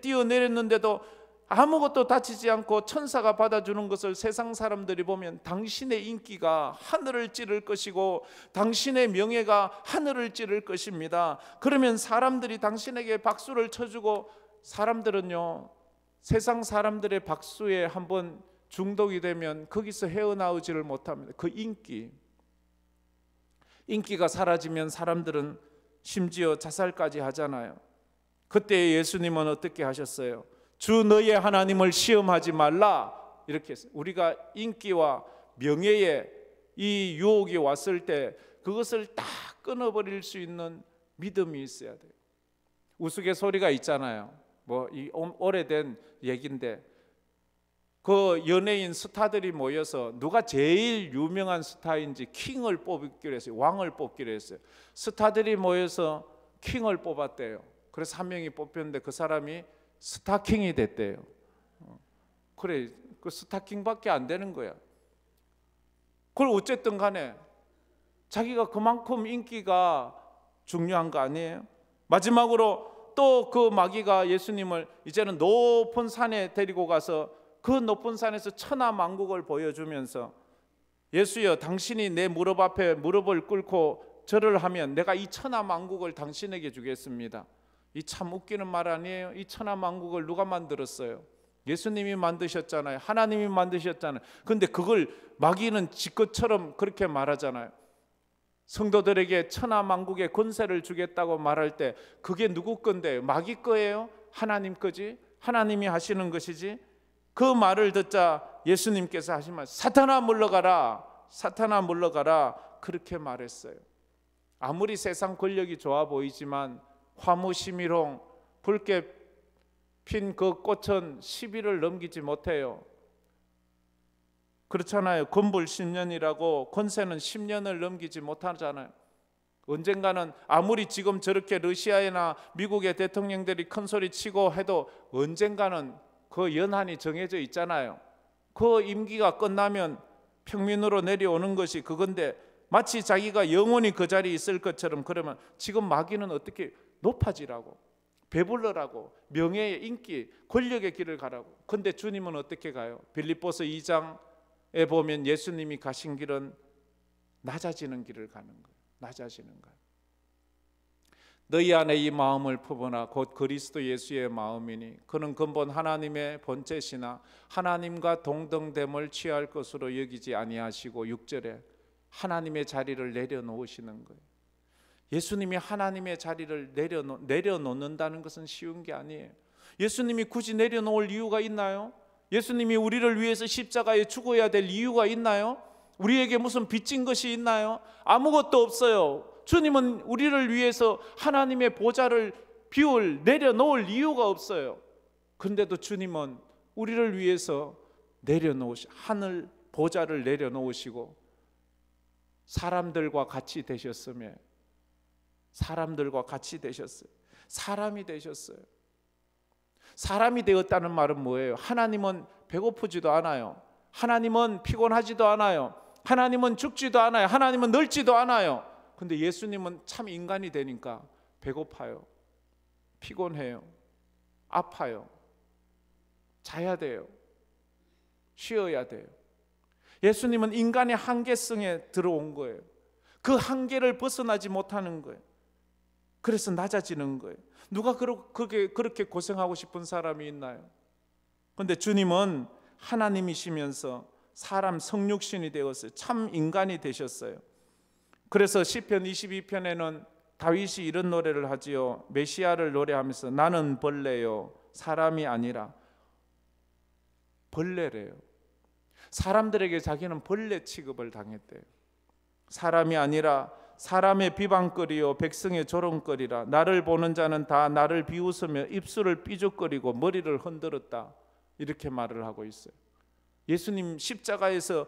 뛰어내렸는데도 아무것도 다치지 않고 천사가 받아주는 것을 세상 사람들이 보면 당신의 인기가 하늘을 찌를 것이고 당신의 명예가 하늘을 찌를 것입니다. 그러면 사람들이 당신에게 박수를 쳐주고, 사람들은요, 세상 사람들의 박수에 한번 중독이 되면 거기서 헤어나오지를 못합니다. 그 인기가 사라지면 사람들은 심지어 자살까지 하잖아요. 그때 예수님은 어떻게 하셨어요? 주 너의 하나님을 시험하지 말라, 이렇게 했어요. 우리가 인기와 명예의 이 유혹이 왔을 때 그것을 딱 끊어버릴 수 있는 믿음이 있어야 돼요. 우스갯소리가 있잖아요. 이 오래된 얘기인데, 그 연예인 스타들이 모여서 누가 제일 유명한 스타인지 킹을 뽑기로 했어요. 왕을 뽑기로 했어요. 스타들이 모여서 킹을 뽑았대요. 그래서 한 명이 뽑혔는데 그 사람이 스타킹이 됐대요. 그래, 그 스타킹밖에 안 되는 거야. 그걸 어쨌든 간에 자기가 그만큼 인기가 중요한 거 아니에요? 마지막으로 또 그 마귀가 예수님을 이제는 높은 산에 데리고 가서 그 높은 산에서 천하만국을 보여주면서, 예수여, 당신이 내 무릎 앞에 무릎을 꿇고 절을 하면 내가 이 천하만국을 당신에게 주겠습니다. 이 참 웃기는 말 아니에요? 이 천하만국을 누가 만들었어요? 예수님이 만드셨잖아요. 하나님이 만드셨잖아요. 그런데 그걸 마귀는 지 것처럼 그렇게 말하잖아요. 성도들에게 천하만국의 권세를 주겠다고 말할 때 그게 누구 건데요? 마귀 거예요? 하나님 거지? 하나님이 하시는 것이지? 그 말을 듣자 예수님께서 하신 말, 사탄아 물러가라, 사탄아 물러가라, 그렇게 말했어요. 아무리 세상 권력이 좋아 보이지만 화무심이롱 붉게 핀 그 꽃은 10일을 넘기지 못해요. 그렇잖아요. 건불 10년이라고 권세는 10년을 넘기지 못하잖아요. 언젠가는 아무리 지금 저렇게 러시아나 미국의 대통령들이 큰 소리 치고 해도 언젠가는 그 연한이 정해져 있잖아요. 그 임기가 끝나면 평민으로 내려오는 것이 그건데, 마치 자기가 영원히 그 자리에 있을 것처럼, 그러면 지금 마귀는 어떻게 높아지라고, 배불러라고, 명예의 인기, 권력의 길을 가라고. 근데 주님은 어떻게 가요? 빌립보서 2장에 보면 예수님이 가신 길은 낮아지는 길을 가는 거예요. 낮아지는 거예요. 너희 안에 이 마음을 품으나 곧 그리스도 예수의 마음이니 그는 근본 하나님의 본체시나 하나님과 동등됨을 취할 것으로 여기지 아니하시고, 6절에 하나님의 자리를 내려놓으시는 거예요. 예수님이 하나님의 자리를 내려놓는다는 것은 쉬운 게 아니에요. 예수님이 굳이 내려놓을 이유가 있나요? 예수님이 우리를 위해서 십자가에 죽어야 될 이유가 있나요? 우리에게 무슨 빚진 것이 있나요? 아무것도 없어요. 주님은 우리를 위해서 하나님의 보좌를 내려놓을 이유가 없어요. 그런데도 주님은 우리를 위해서 하늘 보좌를 내려놓으시고 사람들과 같이 되셨으며, 사람들과 같이 되셨어요. 사람이 되셨어요. 사람이 되었다는 말은 뭐예요? 하나님은 배고프지도 않아요. 하나님은 피곤하지도 않아요. 하나님은 죽지도 않아요. 하나님은 늙지도 않아요. 근데 예수님은 참 인간이 되니까 배고파요, 피곤해요, 아파요, 자야 돼요, 쉬어야 돼요. 예수님은 인간의 한계성에 들어온 거예요. 그 한계를 벗어나지 못하는 거예요. 그래서 낮아지는 거예요. 누가 그렇게 고생하고 싶은 사람이 있나요? 그런데 주님은 하나님이시면서 사람 성육신이 되었어요. 참 인간이 되셨어요. 그래서 시편 22편에는 다윗이 이런 노래를 하지요. 메시아를 노래하면서 나는 벌레요 사람이 아니라, 벌레래요. 사람들에게 자기는 벌레 취급을 당했대요. 사람이 아니라 사람의 비방거리요 백성의 조롱거리라. 나를 보는 자는 다 나를 비웃으며 입술을 삐죽거리고 머리를 흔들었다, 이렇게 말을 하고 있어요. 예수님 십자가에서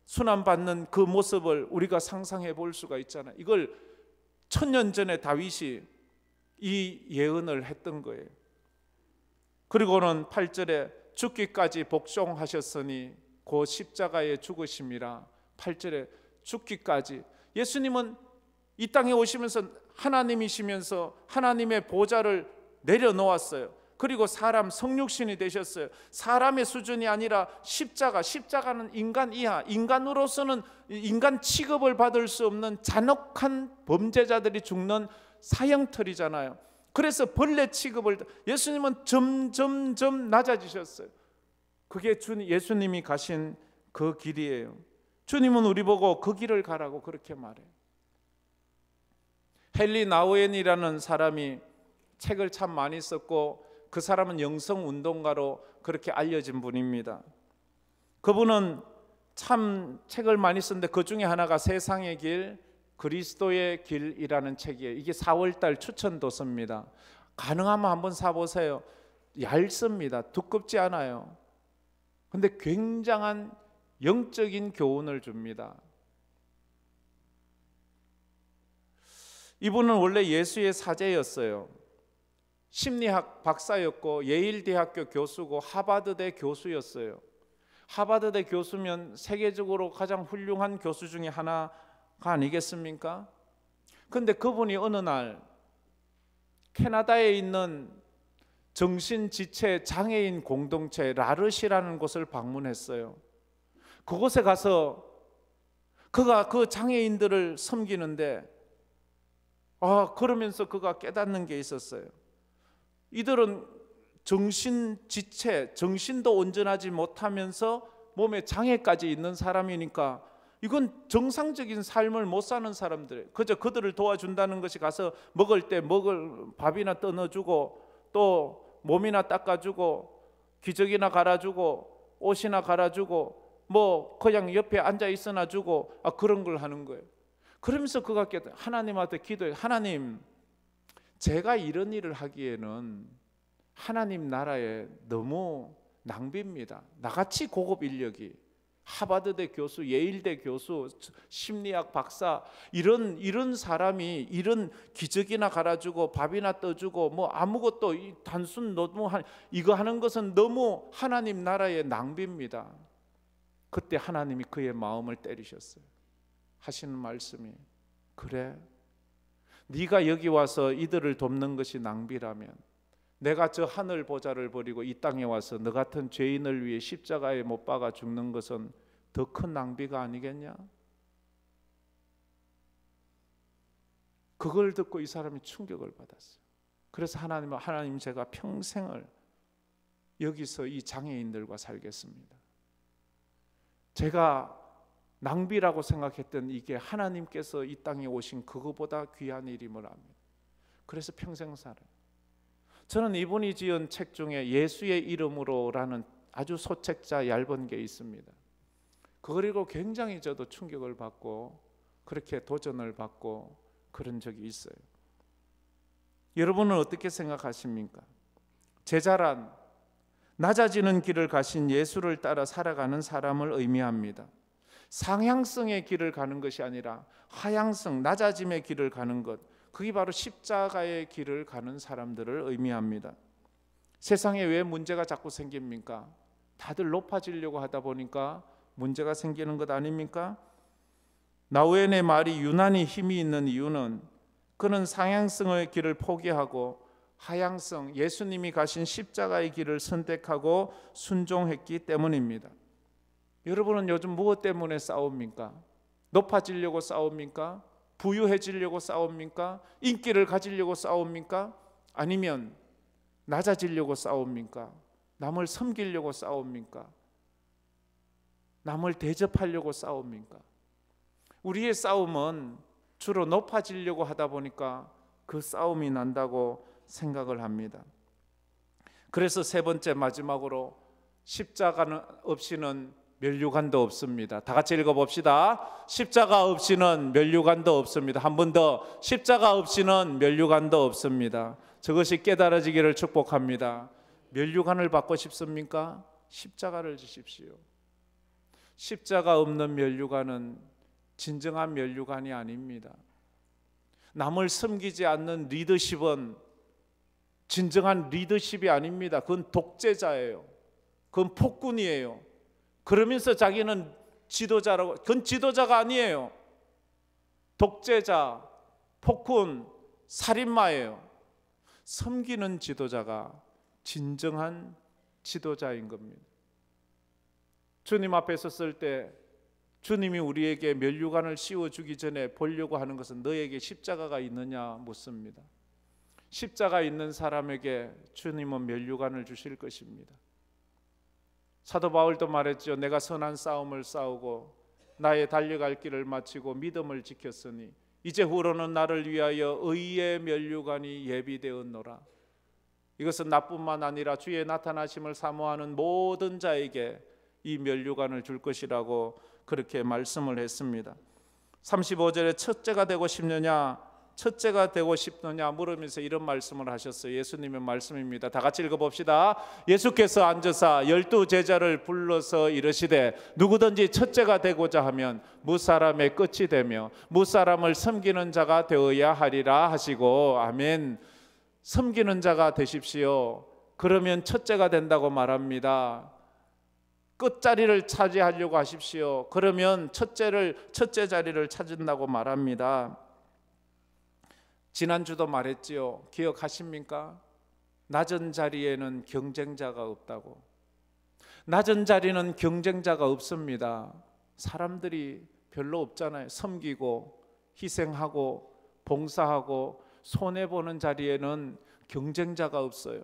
순환받는 그 모습을 우리가 상상해 볼 수가 있잖아요. 이걸 1000년 전에 다윗이 이 예언을 했던 거예요. 그리고는 8절에 죽기까지 복종하셨으니 그 십자가의 죽으심이라 8절에 죽기까지. 예수님은 이 땅에 오시면서 하나님이시면서 하나님의 보좌를 내려놓았어요. 그리고 사람 성육신이 되셨어요. 사람의 수준이 아니라 십자가는 인간 이하, 인간으로서는 인간 취급을 받을 수 없는 잔혹한 범죄자들이 죽는 사형틀이잖아요. 그래서 벌레 취급을, 예수님은 점점 낮아지셨어요. 그게 예수님이 가신 그 길이에요. 주님은 우리 보고 그 길을 가라고 그렇게 말해요. 헨리 나우엔이라는 사람이 책을 참 많이 썼고, 그 사람은 영성운동가로 그렇게 알려진 분입니다. 그분은 참 책을 많이 썼는데 그 중에 하나가 세상의 길, 그리스도의 길이라는 책이에요. 이게 4월달 추천 도서입니다. 가능하면 한번 사보세요. 얇습니다. 두껍지 않아요. 근데 굉장한 영적인 교훈을 줍니다. 이분은 원래 예수의 사제였어요. 심리학 박사였고 예일대학교 교수고 하버드대 교수였어요. 하버드대 교수면 세계적으로 가장 훌륭한 교수 중에 하나가 아니겠습니까? 그런데 그분이 어느 날 캐나다에 있는 정신지체 장애인 공동체 라르시라는 곳을 방문했어요. 그곳에 가서 그가 그 장애인들을 섬기는데 그러면서 그가 깨닫는 게 있었어요. 이들은 정신지체, 정신도 온전하지 못하면서 몸에 장애까지 있는 사람이니까 이건 정상적인 삶을 못 사는 사람들, 그저 그들을 도와준다는 것이 가서 먹을 때 먹을 밥이나 떠넣어주고 또 몸이나 닦아주고 기저귀나 갈아주고 옷이나 갈아주고 뭐 그냥 옆에 앉아 있어놔 주고 그런 걸 하는 거예요. 그러면서 그가 하나님한테 기도해. 하나님, 제가 이런 일을 하기에는 하나님 나라에 너무 낭비입니다. 나같이 고급 인력이 하버드대 교수, 예일대 교수, 심리학 박사 이런 사람이 이런 기저귀나 갈아주고 밥이나 떠주고 뭐 아무것도 단순 너무 이거 하는 것은 너무 하나님 나라의 낭비입니다. 그때 하나님이 그의 마음을 때리셨어요. 하시는 말씀이, 그래, 네가 여기 와서 이들을 돕는 것이 낭비라면 내가 저 하늘 보좌를 버리고 이 땅에 와서 너 같은 죄인을 위해 십자가에 못 박아 죽는 것은 더 큰 낭비가 아니겠냐? 그걸 듣고 이 사람이 충격을 받았어요. 그래서 하나님 제가 평생을 여기서 이 장애인들과 살겠습니다. 제가 낭비라고 생각했던 이게 하나님께서 이 땅에 오신 그거보다 귀한 일임을 압니다. 그래서 평생 살아요. 저는 이분이 지은 책 중에 예수의 이름으로라는 아주 소책자 얇은 게 있습니다. 그리고 굉장히 저도 충격을 받고 그렇게 도전을 받고 그런 적이 있어요. 여러분은 어떻게 생각하십니까? 제자란 낮아지는 길을 가신 예수를 따라 살아가는 사람을 의미합니다. 상향성의 길을 가는 것이 아니라 하향성, 낮아짐의 길을 가는 것, 그게 바로 십자가의 길을 가는 사람들을 의미합니다. 세상에 왜 문제가 자꾸 생깁니까? 다들 높아지려고 하다 보니까 문제가 생기는 것 아닙니까? 나우엔의 말이 유난히 힘이 있는 이유는 그는 상향성의 길을 포기하고 하향성, 예수님이 가신 십자가의 길을 선택하고 순종했기 때문입니다. 여러분은 요즘 무엇 때문에 싸웁니까? 높아지려고 싸웁니까? 부유해지려고 싸웁니까? 인기를 가지려고 싸웁니까? 아니면 낮아지려고 싸웁니까? 남을 섬기려고 싸웁니까? 남을 대접하려고 싸웁니까? 우리의 싸움은 주로 높아지려고 하다 보니까 그 싸움이 난다고 생각을 합니다. 그래서 세 번째 마지막으로 십자가 없이는 면류관도 없습니다. 다 같이 읽어봅시다. 십자가 없이는 면류관도 없습니다. 한 번 더, 십자가 없이는 면류관도 없습니다. 저것이 깨달아지기를 축복합니다. 면류관을 받고 싶습니까? 십자가를 주십시오. 십자가 없는 면류관은 진정한 면류관이 아닙니다. 남을 섬기지 않는 리더십은 진정한 리더십이 아닙니다. 그건 독재자예요. 그건 폭군이에요. 그러면서 자기는 지도자라고. 그건 지도자가 아니에요. 독재자, 폭군, 살인마예요. 섬기는 지도자가 진정한 지도자인 겁니다. 주님 앞에 섰을 때 주님이 우리에게 면류관을 씌워주기 전에 보려고 하는 것은 너에게 십자가가 있느냐 묻습니다. 십자가 있는 사람에게 주님은 면류관을 주실 것입니다. 사도 바울도 말했죠. 내가 선한 싸움을 싸우고 나의 달려갈 길을 마치고 믿음을 지켰으니 이제 후로는 나를 위하여 의의 면류관이 예비되었노라. 이것은 나뿐만 아니라 주의 나타나심을 사모하는 모든 자에게 이 면류관을 줄 것이라고 그렇게 말씀을 했습니다. 35절에 첫째가 되고 싶느냐, 첫째가 되고 싶느냐 물으면서 이런 말씀을 하셨어요. 예수님의 말씀입니다. 다 같이 읽어봅시다. 예수께서 앉으사 12 제자를 불러서 이르시되 누구든지 첫째가 되고자 하면 무사람의 끝이 되며 무사람을 섬기는 자가 되어야 하리라 하시고, 아멘. 섬기는 자가 되십시오. 그러면 첫째가 된다고 말합니다. 끝자리를 차지하려고 하십시오. 그러면 첫째 자리를 찾는다고 말합니다. 지난주도 말했지요. 기억하십니까? 낮은 자리에는 경쟁자가 없다고. 낮은 자리는 경쟁자가 없습니다. 사람들이 별로 없잖아요. 섬기고 희생하고 봉사하고 손해보는 자리에는 경쟁자가 없어요.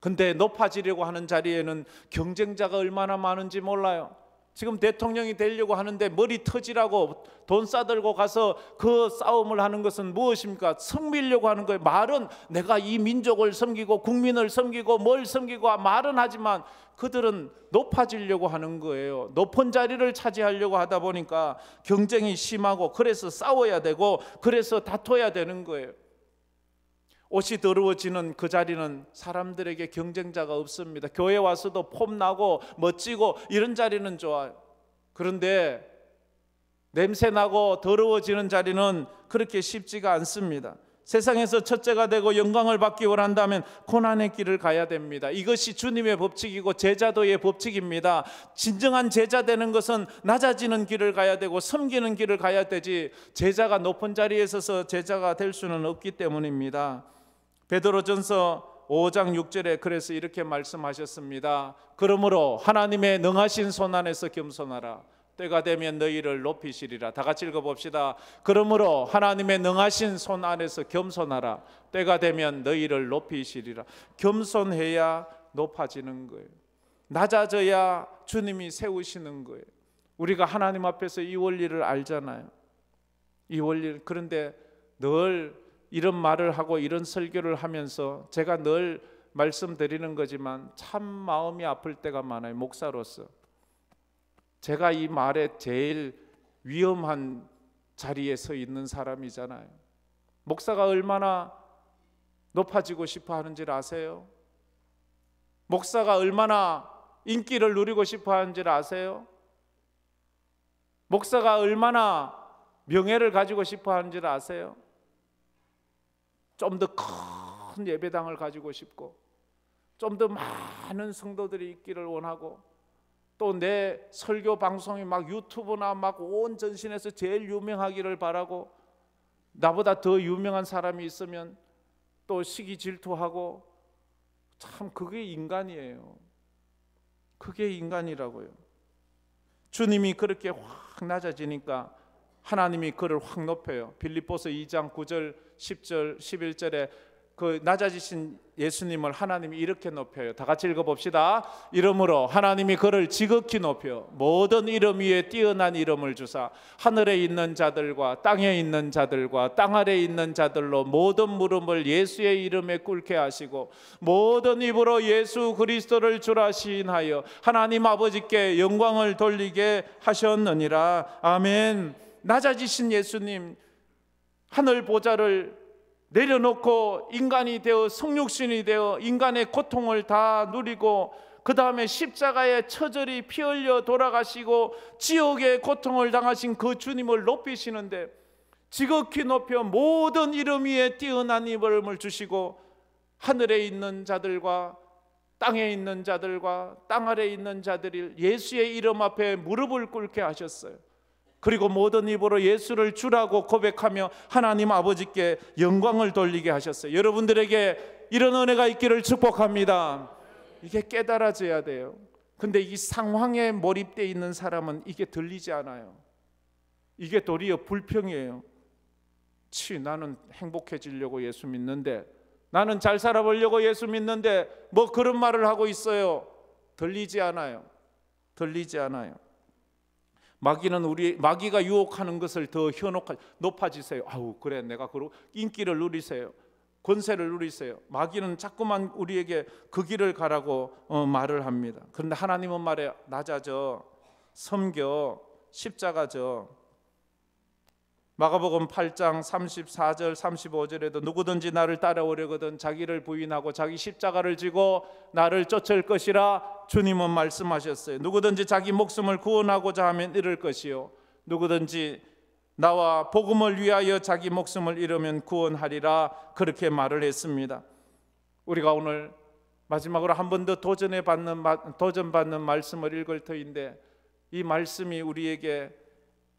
근데 높아지려고 하는 자리에는 경쟁자가 얼마나 많은지 몰라요. 지금 대통령이 되려고 하는데 머리 터지라고 돈 싸들고 가서 그 싸움을 하는 것은 무엇입니까? 섬기려고 하는 거예요. 말은 내가 이 민족을 섬기고 국민을 섬기고 뭘 섬기고 말은 하지만 그들은 높아지려고 하는 거예요. 높은 자리를 차지하려고 하다 보니까 경쟁이 심하고 그래서 싸워야 되고 그래서 다퉈야 되는 거예요. 옷이 더러워지는 그 자리는 사람들에게 경쟁자가 없습니다. 교회 와서도 폼나고 멋지고 이런 자리는 좋아요. 그런데 냄새나고 더러워지는 자리는 그렇게 쉽지가 않습니다. 세상에서 첫째가 되고 영광을 받기 원한다면 고난의 길을 가야 됩니다. 이것이 주님의 법칙이고 제자도의 법칙입니다. 진정한 제자 되는 것은 낮아지는 길을 가야 되고 섬기는 길을 가야 되지, 제자가 높은 자리에 서서 제자가 될 수는 없기 때문입니다. 베드로전서 5장 6절에 그래서 이렇게 말씀하셨습니다. 그러므로 하나님의 능하신 손 안에서 겸손하라. 때가 되면 너희를 높이시리라. 다 같이 읽어봅시다. 그러므로 하나님의 능하신 손 안에서 겸손하라. 때가 되면 너희를 높이시리라. 겸손해야 높아지는 거예요. 낮아져야 주님이 세우시는 거예요. 우리가 하나님 앞에서 이 원리를 알잖아요. 이 원리를. 그런데 늘 이런 말을 하고 이런 설교를 하면서 제가 늘 말씀드리는 거지만 참 마음이 아플 때가 많아요. 목사로서 제가 이 말에 제일 위험한 자리에 서 있는 사람이잖아요. 목사가 얼마나 높아지고 싶어 하는지를 아세요? 목사가 얼마나 인기를 누리고 싶어 하는지를 아세요? 목사가 얼마나 명예를 가지고 싶어 하는지를 아세요? 좀 더 큰 예배당을 가지고 싶고 좀 더 많은 성도들이 있기를 원하고 또 내 설교 방송이 막 유튜브나 막 온 전신에서 제일 유명하기를 바라고 나보다 더 유명한 사람이 있으면 또 시기 질투하고, 참 그게 인간이에요. 그게 인간이라고요. 주님이 그렇게 확 낮아지니까 하나님이 그를 확 높여요. 빌립보서 2장 9절 10절 11절에 그 낮아지신 예수님을 하나님이 이렇게 높여요. 다 같이 읽어봅시다. 이러므로 하나님이 그를 지극히 높여 모든 이름 위에 뛰어난 이름을 주사 하늘에 있는 자들과 땅에 있는 자들과 땅 아래에 있는 자들로 모든 무릎을 예수의 이름에 꿇게 하시고 모든 입으로 예수 그리스도를 주라 시인하여 하나님 아버지께 영광을 돌리게 하셨느니라. 아멘. 낮아지신 예수님, 하늘 보좌를 내려놓고 인간이 되어 성육신이 되어 인간의 고통을 다 누리고 그 다음에 십자가에 처절히 피 흘려 돌아가시고 지옥의 고통을 당하신 그 주님을 높이시는데 지극히 높여 모든 이름 위에 뛰어난 이름을 주시고 하늘에 있는 자들과 땅에 있는 자들과 땅 아래에 있는 자들이 예수의 이름 앞에 무릎을 꿇게 하셨어요. 그리고 모든 입으로 예수를 주라고 고백하며 하나님 아버지께 영광을 돌리게 하셨어요. 여러분들에게 이런 은혜가 있기를 축복합니다. 이게 깨달아져야 돼요. 근데 이 상황에 몰입되어 있는 사람은 이게 들리지 않아요. 이게 도리어 불평이에요. 나는 행복해지려고 예수 믿는데, 나는 잘 살아보려고 예수 믿는데 뭐 그런 말을 하고 있어요. 들리지 않아요. 들리지 않아요. 마귀가 유혹하는 것을 더 높아지세요. 아우 그래 내가 그러고 인기를 누리세요. 권세를 누리세요. 마귀는 자꾸만 우리에게 그 길을 가라고 말을 합니다. 그런데 하나님은 말해요. 낮아져, 섬겨, 십자가져. 마가복음 8장 34절 35절에도 누구든지 나를 따라오려거든 자기를 부인하고 자기 십자가를 지고 나를 쫓을 것이라 주님은 말씀하셨어요. 누구든지 자기 목숨을 구원하고자 하면 잃을 것이요 누구든지 나와 복음을 위하여 자기 목숨을 잃으면 구원하리라 그렇게 말을 했습니다. 우리가 오늘 마지막으로 한 번 더 도전받는 말씀을 읽을 터인데 이 말씀이 우리에게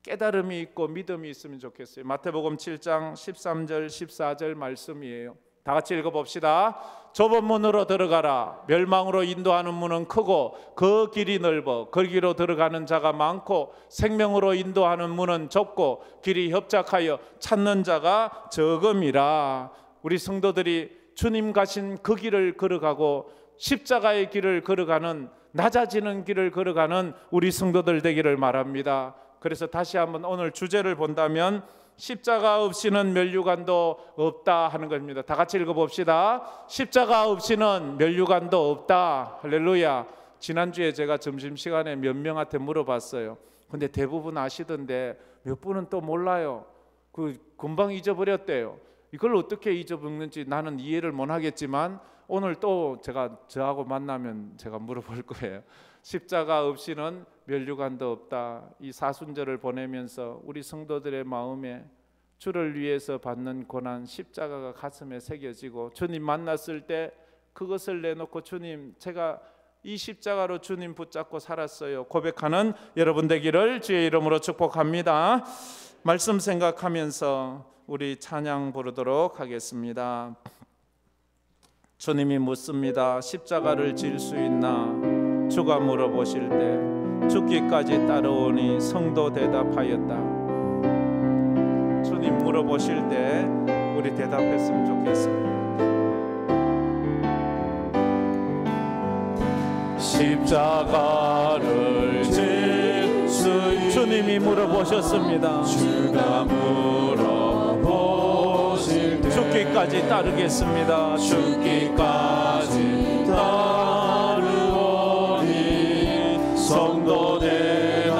깨달음이 있고 믿음이 있으면 좋겠어요. 마태복음 7장 13절 14절 말씀이에요. 다 같이 읽어봅시다. 좁은 문으로 들어가라. 멸망으로 인도하는 문은 크고 그 길이 넓어 거기로 들어가는 자가 많고 생명으로 인도하는 문은 좁고 길이 협착하여 찾는 자가 적음이라. 우리 성도들이 주님 가신 그 길을 걸어가고 십자가의 길을 걸어가는, 낮아지는 길을 걸어가는 우리 성도들 되기를 말합니다. 그래서 다시 한번 오늘 주제를 본다면 십자가 없이는 면류관도 없다 하는 겁니다. 다 같이 읽어봅시다. 십자가 없이는 면류관도 없다. 할렐루야. 지난주에 제가 점심시간에 몇 명한테 물어봤어요. 근데 대부분 아시던데 몇 분은 또 몰라요. 금방 잊어버렸대요. 이걸 어떻게 잊어먹는지 나는 이해를 못 하겠지만 오늘 또 저하고 만나면 제가 물어볼 거예요. 십자가 없이는 면류관도 없다. 이 사순절을 보내면서 우리 성도들의 마음에 주를 위해서 받는 고난, 십자가가 가슴에 새겨지고 주님 만났을 때 그것을 내놓고 주님 제가 이 십자가로 주님 붙잡고 살았어요 고백하는 여러분 되기를 주의 이름으로 축복합니다. 말씀 생각하면서 우리 찬양 부르도록 하겠습니다. 주님이 묻습니다. 십자가를 질 수 있나? 주가 물어보실 때 죽기까지 따라오니 성도 대답하였다. 주님 물어보실 때 우리 대답했으면 좋겠습니다. 십자가를 질 수 있나? 주님이 물어보셨습니다. 주가 물어보실 때 죽기까지 따르겠습니다. 죽기까지 따르오니 성도 대답하였다.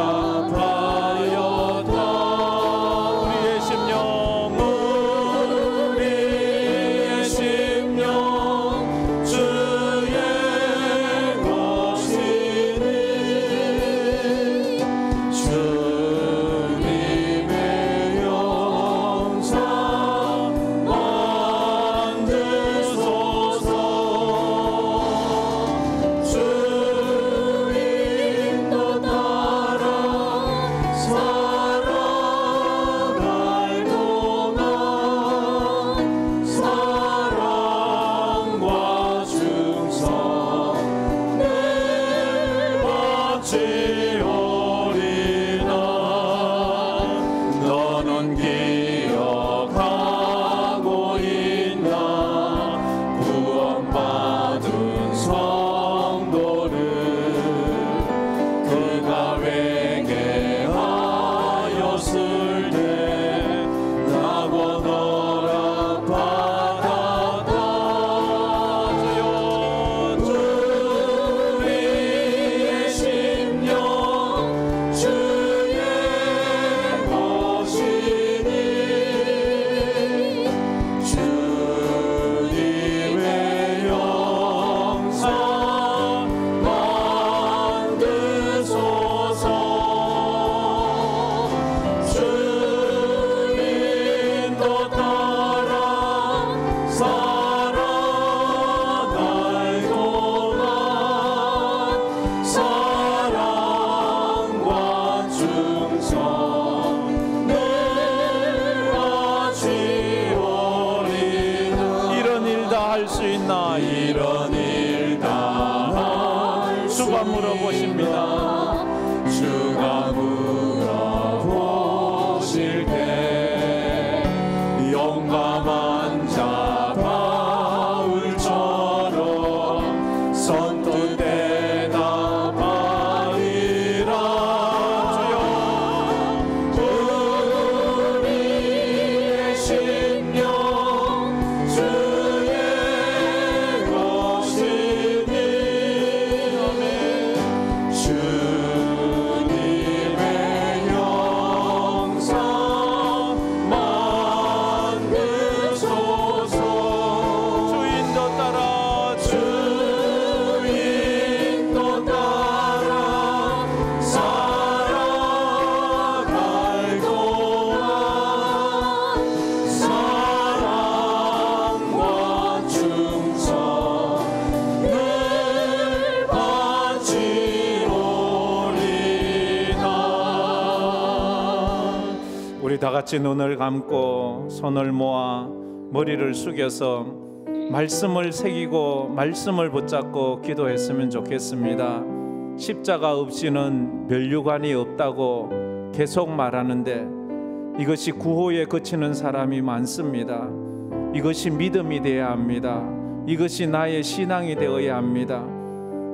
우리의 심령 주의 것이니 주님의 영상 만드소서. 주가 물어보십니다. 주가 물어보실 때 용감한 자 바울처럼 선뜻 대답하리라. 우리의 심령 주의 것이니 주님의 영상 만드소서. 주인도 따라 주인도 따라 살아갈 동안 사랑과 충성을 바치오리다. 우리 다 같이 눈을 감고 손을 모아 머리를 숙여서 말씀을 새기고 말씀을 붙잡고 기도했으면 좋겠습니다. 십자가 없이는 면류관이 없다고 계속 말하는데 이것이 구호에 그치는 사람이 많습니다. 이것이 믿음이 되어야 합니다. 이것이 나의 신앙이 되어야 합니다.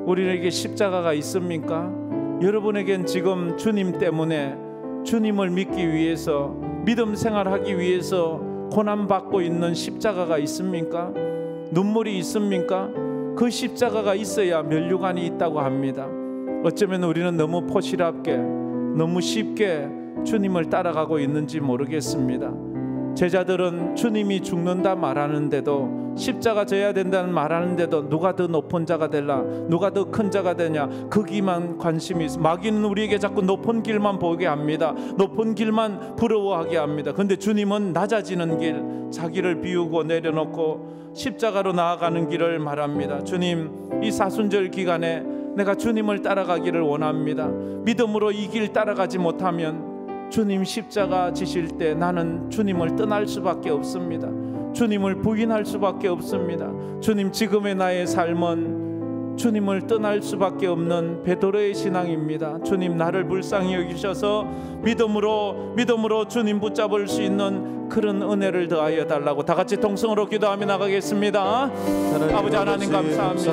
우리에게 십자가가 있습니까? 여러분에겐 지금 주님 때문에 주님을 믿기 위해서 믿음 생활하기 위해서 고난받고 있는 십자가가 있습니까? 눈물이 있습니까? 그 십자가가 있어야 면류관이 있다고 합니다. 어쩌면 우리는 너무 포시랍게 너무 쉽게 주님을 따라가고 있는지 모르겠습니다. 제자들은 주님이 죽는다 말하는데도 십자가 져야 된다는 말하는데도 누가 더 높은 자가 되려, 누가 더 큰 자가 되냐, 거기만 관심이 있어. 마귀는 우리에게 자꾸 높은 길만 보게 합니다. 높은 길만 부러워하게 합니다. 그런데 주님은 낮아지는 길, 자기를 비우고 내려놓고 십자가로 나아가는 길을 말합니다. 주님, 이 사순절 기간에 내가 주님을 따라가기를 원합니다. 믿음으로 이 길 따라가지 못하면 주님 십자가 지실 때 나는 주님을 떠날 수밖에 없습니다. 주님을 부인할 수밖에 없습니다. 주님, 지금의 나의 삶은 주님을 떠날 수밖에 없는 베드로의 신앙입니다. 주님, 나를 불쌍히 여기셔서 믿음으로 주님 붙잡을 수 있는 그런 은혜를 더하여 달라고 다 같이 동성으로 기도하며 나가겠습니다. 아버지 하나님 감사합니다.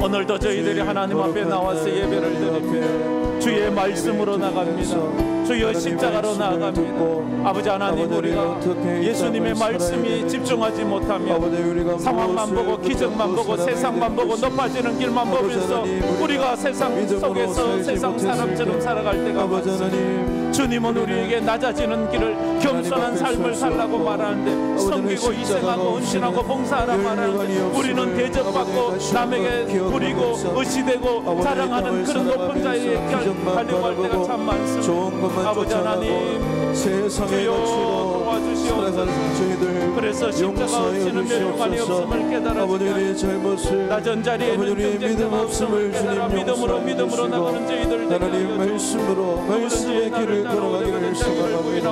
오늘도 저희들이 하나님 앞에 나와서 예배를 드립니다. 주의 말씀으로 나갑니다. 주의 십자가로 나아갑니다. 아버지 하나님, 우리가 예수님의 말씀이 집중하지 못하면 상황만 보고 기적만 보고 세상만 보고 높아지는 길만 보면서 우리가 세상 속에서 세상 사람처럼 살아갈 때가 많습니다. 주님은 우리에게 낮아지는 길을 겸손한 삶을 살라고 말하는데, 섬기고 희생하고 헌신하고 봉사하라 말하는데 우리는 대접받고 남에게 부리고 의시되고 자랑하는 그런 높은 자에게 가려고 할 때가 참 많습니다. 아버지 하나님, 세상의 가치로 살아가는 저희들 그래서 십자가 없이는 면류관이 없음을 깨달아 아버지의 잘못을 낮은 자리에는 믿음 없음을 주님 믿음으로 나가는 저희들 하나님 말씀의 길을 걸어가기를 소망합니다.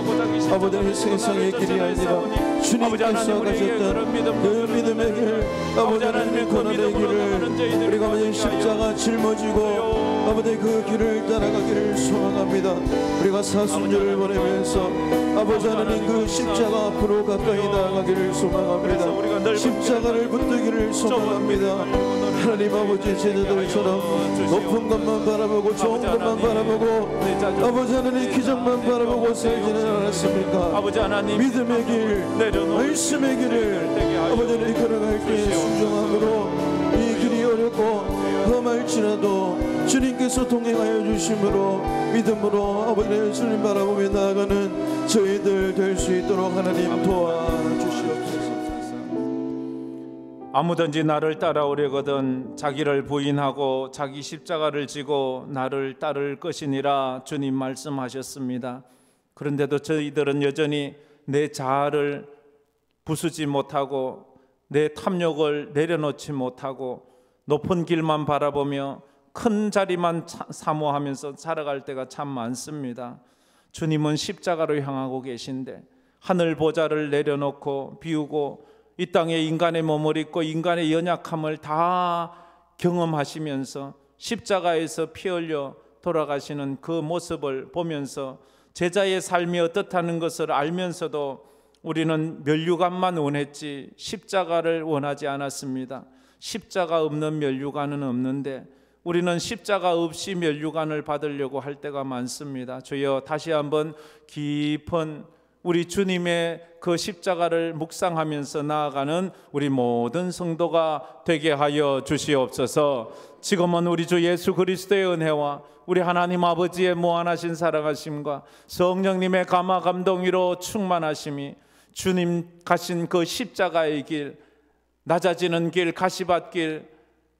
아버지의 세상의 길이 아니라 주님께서 가셨던 그 믿음의 길, 아버지 하나님의 고난의 길을 우리가 아버지 십자가 짊어지고 아버지 그 길을 따라가기를 소망합니다. 우리가 사순절을 보내면서 아버지 하나님 그 십자가 앞으로 가까이 나아가기를 소망합니다. 십자가를 붙들기를 소망합니다. 하나님 아버지, 제자들처럼 높은 것만 바라보고 좋은 것만 바라보고 아버지 하나님 기적만 바라보고 살지는 않았습니까? 아버지 하나님, 믿음의 길, 말씀의 길을 아버지 하나님 걸어갈 때 순종함으로 이 길이 어렵고 험할지라도 주님께서 동행하여 주심으로 믿음으로 아버지의 주님 바라보며 나아가는 저희들 될 수 있도록 하나님 도와주시옵소서. 아무든지 나를 따라오려거든 자기를 부인하고 자기 십자가를 지고 나를 따를 것이니라 주님 말씀하셨습니다. 그런데도 저희들은 여전히 내 자아를 부수지 못하고 내 탐욕을 내려놓지 못하고 높은 길만 바라보며 큰 자리만 사모하면서 살아갈 때가 참 많습니다. 주님은 십자가로 향하고 계신데 하늘 보좌를 내려놓고 비우고 이 땅에 인간의 몸을 입고 인간의 연약함을 다 경험하시면서 십자가에서 피 흘려 돌아가시는 그 모습을 보면서 제자의 삶이 어떻다는 것을 알면서도 우리는 면류관만 원했지 십자가를 원하지 않았습니다. 십자가 없는 면류관은 없는데 우리는 십자가 없이 면류관을 받으려고 할 때가 많습니다. 주여, 다시 한번 깊은 우리 주님의 그 십자가를 묵상하면서 나아가는 우리 모든 성도가 되게 하여 주시옵소서. 지금은 우리 주 예수 그리스도의 은혜와 우리 하나님 아버지의 무한하신 사랑하심과 성령님의 감화 감동으로 충만하심이 주님 가신 그 십자가의 길, 낮아지는 길, 가시밭길,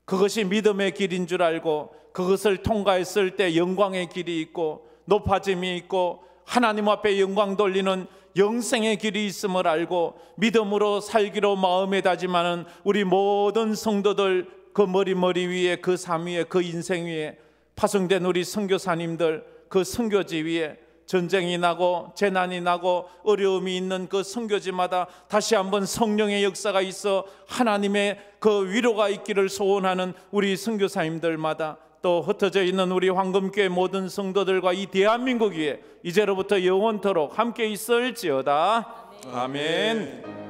그것이 믿음의 길인 줄 알고 그것을 통과했을 때 영광의 길이 있고 높아짐이 있고 하나님 앞에 영광 돌리는 영생의 길이 있음을 알고 믿음으로 살기로 마음에 다짐하는 우리 모든 성도들, 그 머리 위에, 그 삶 위에, 그 인생 위에 파송된 우리 선교사님들, 그 선교지 위에 전쟁이 나고 재난이 나고 어려움이 있는 그 선교지마다 다시 한번 성령의 역사가 있어 하나님의 그 위로가 있기를 소원하는 우리 선교사님들마다, 또 흩어져 있는 우리 황금교회 모든 성도들과 이 대한민국 위에 이제로부터 영원토록 함께 있을지어다. 아멘.